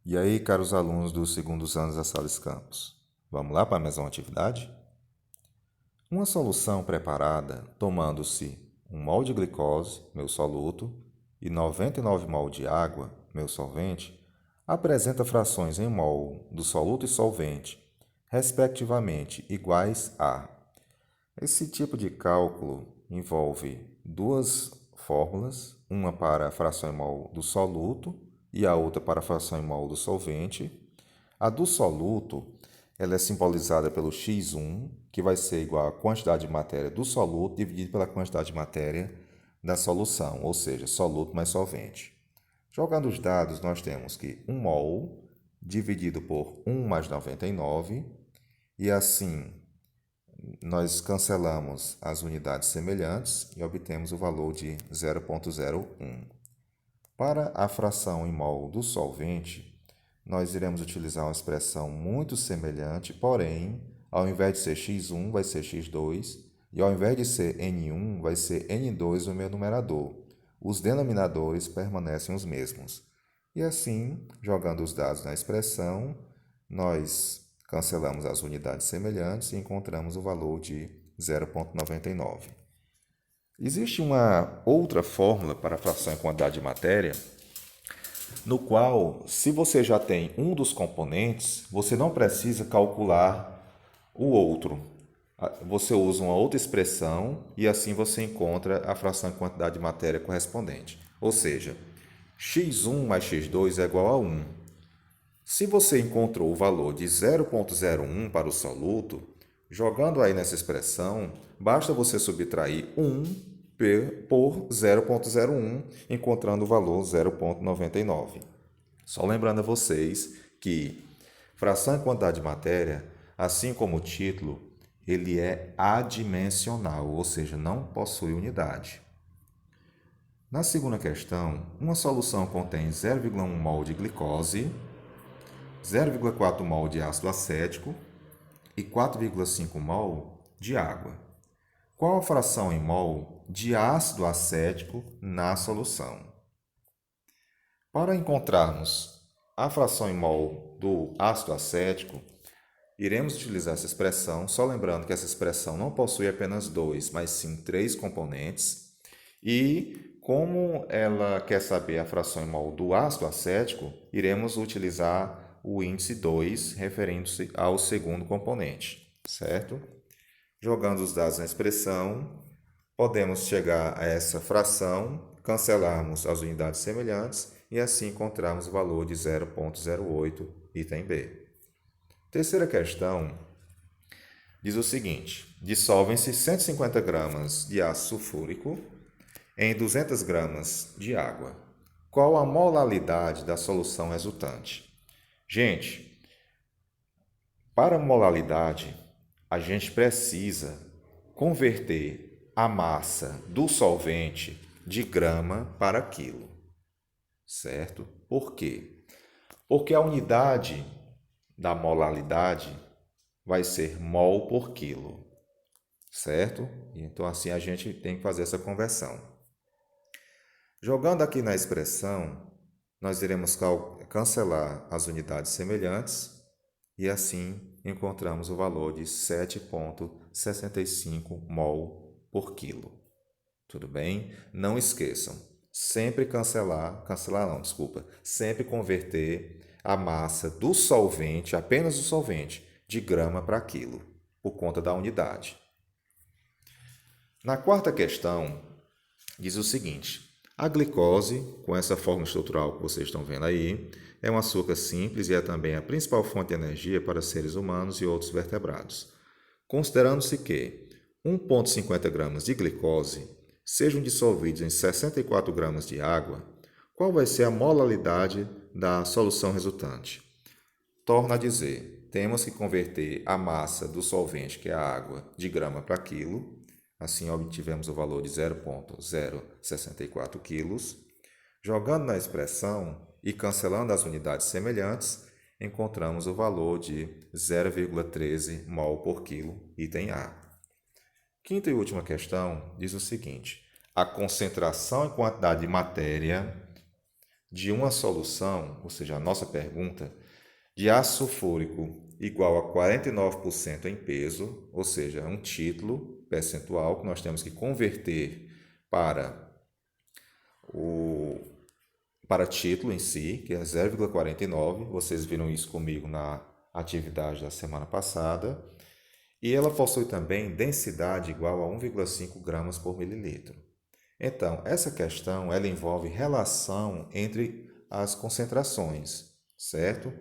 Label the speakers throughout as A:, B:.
A: E aí, caros alunos dos segundos anos da Sales Campus, vamos lá para mais uma atividade? Uma solução preparada tomando-se 1 mol de glicose, meu soluto, e 99 mol de água, meu solvente, apresenta frações em mol do soluto e solvente, respectivamente iguais a. Esse tipo de cálculo envolve duas fórmulas, uma para a fração em mol do soluto e a outra para a fração em mol do solvente. A do soluto, ela é simbolizada pelo X1, que vai ser igual à quantidade de matéria do soluto dividido pela quantidade de matéria da solução, ou seja, soluto mais solvente. Jogando os dados, nós temos que 1 mol dividido por 1 mais 99, e assim nós cancelamos as unidades semelhantes e obtemos o valor de 0,01. Para a fração em mol do solvente, nós iremos utilizar uma expressão muito semelhante, porém, ao invés de ser x1, vai ser x2, e ao invés de ser n1, vai ser n2 no meu numerador. Os denominadores permanecem os mesmos. E assim, jogando os dados na expressão, nós cancelamos as unidades semelhantes e encontramos o valor de 0,99. Existe uma outra fórmula para a fração em quantidade de matéria, no qual, se você já tem um dos componentes, você não precisa calcular o outro. Você usa uma outra expressão e assim você encontra a fração em quantidade de matéria correspondente. Ou seja, x1 mais x2 é igual a 1. Se você encontrou o valor de 0,01 para o soluto, jogando aí nessa expressão, basta você subtrair 1 por 0,01, encontrando o valor 0,99. Só lembrando a vocês que fração em quantidade de matéria, assim como o título, ele é adimensional, ou seja, não possui unidade. Na segunda questão, uma solução contém 0,1 mol de glicose, 0,4 mol de ácido acético e 4,5 mol de água. Qual a fração em mol de ácido acético na solução? Para encontrarmos a fração em mol do ácido acético, iremos utilizar essa expressão, só lembrando que essa expressão não possui apenas dois, mas sim três componentes. E como ela quer saber a fração em mol do ácido acético, iremos utilizar o índice 2, referindo-se ao segundo componente, certo? Jogando os dados na expressão, podemos chegar a essa fração, cancelarmos as unidades semelhantes e assim encontrarmos o valor de 0,08, item B. Terceira questão diz o seguinte: dissolvem-se 150 gramas de ácido sulfúrico em 200 gramas de água. Qual a molalidade da solução resultante? Gente, para molalidade, a gente precisa converter a massa do solvente de grama para quilo, certo? Por quê? Porque a unidade da molalidade vai ser mol por quilo, certo? Então, assim, a gente tem que fazer essa conversão. Jogando aqui na expressão, nós iremos cancelar as unidades semelhantes e assim encontramos o valor de 7,65 mol por quilo. Tudo bem? Não esqueçam, sempre sempre converter a massa do solvente, apenas do solvente, de grama para quilo, por conta da unidade. Na quarta questão, diz o seguinte: a glicose, com essa fórmula estrutural que vocês estão vendo aí, é um açúcar simples e é também a principal fonte de energia para seres humanos e outros vertebrados. Considerando-se que 1,50 gramas de glicose sejam dissolvidos em 64 gramas de água, qual vai ser a molalidade da solução resultante? Torna a dizer, temos que converter a massa do solvente, que é a água, de grama para quilo. Assim, obtivemos o valor de 0,064 quilos. Jogando na expressão e cancelando as unidades semelhantes, encontramos o valor de 0,13 mol por quilo, item A. Quinta e última questão diz o seguinte: a concentração e quantidade de matéria de uma solução, ou seja, a nossa pergunta, de ácido sulfúrico igual a 49% em peso, ou seja, um título percentual que nós temos que converter para o para título em si, que é 0,49. Vocês viram isso comigo na atividade da semana passada. E ela possui também densidade igual a 1,5 gramas por mililitro. Então, essa questão ela envolve relação entre as concentrações, certo?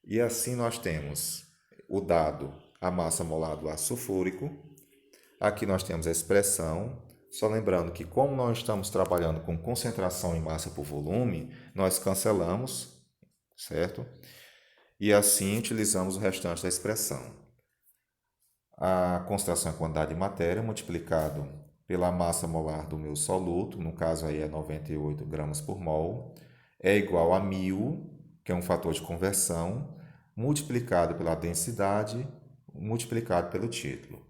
A: E assim nós temos o dado, a massa molar do ácido sulfúrico. Aqui nós temos a expressão. Só lembrando que como nós estamos trabalhando com concentração em massa por volume, nós cancelamos, certo? E assim utilizamos o restante da expressão. A concentração é a quantidade de matéria multiplicado pela massa molar do meu soluto, no caso aí é 98 gramas por mol, é igual a 1000, que é um fator de conversão, multiplicado pela densidade, multiplicado pelo título.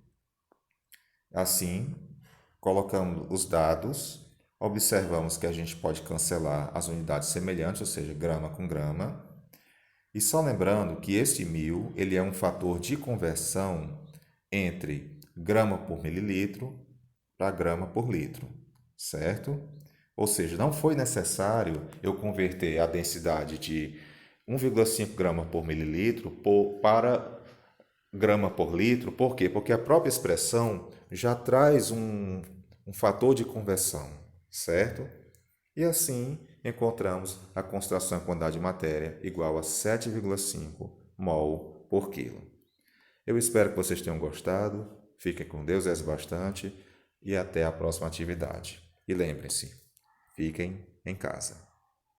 A: Assim, colocando os dados, observamos que a gente pode cancelar as unidades semelhantes, ou seja, grama com grama. E só lembrando que este 1000 ele é um fator de conversão entre grama por mililitro para grama por litro, certo? Ou seja, não foi necessário eu converter a densidade de 1,5 grama por mililitro para grama por litro. Por quê? Porque a própria expressão já traz um fator de conversão, certo? E assim encontramos a concentração em quantidade de matéria igual a 7,5 mol por quilo. Eu espero que vocês tenham gostado. Fiquem com Deus, reze bastante e até a próxima atividade. E lembrem-se, fiquem em casa.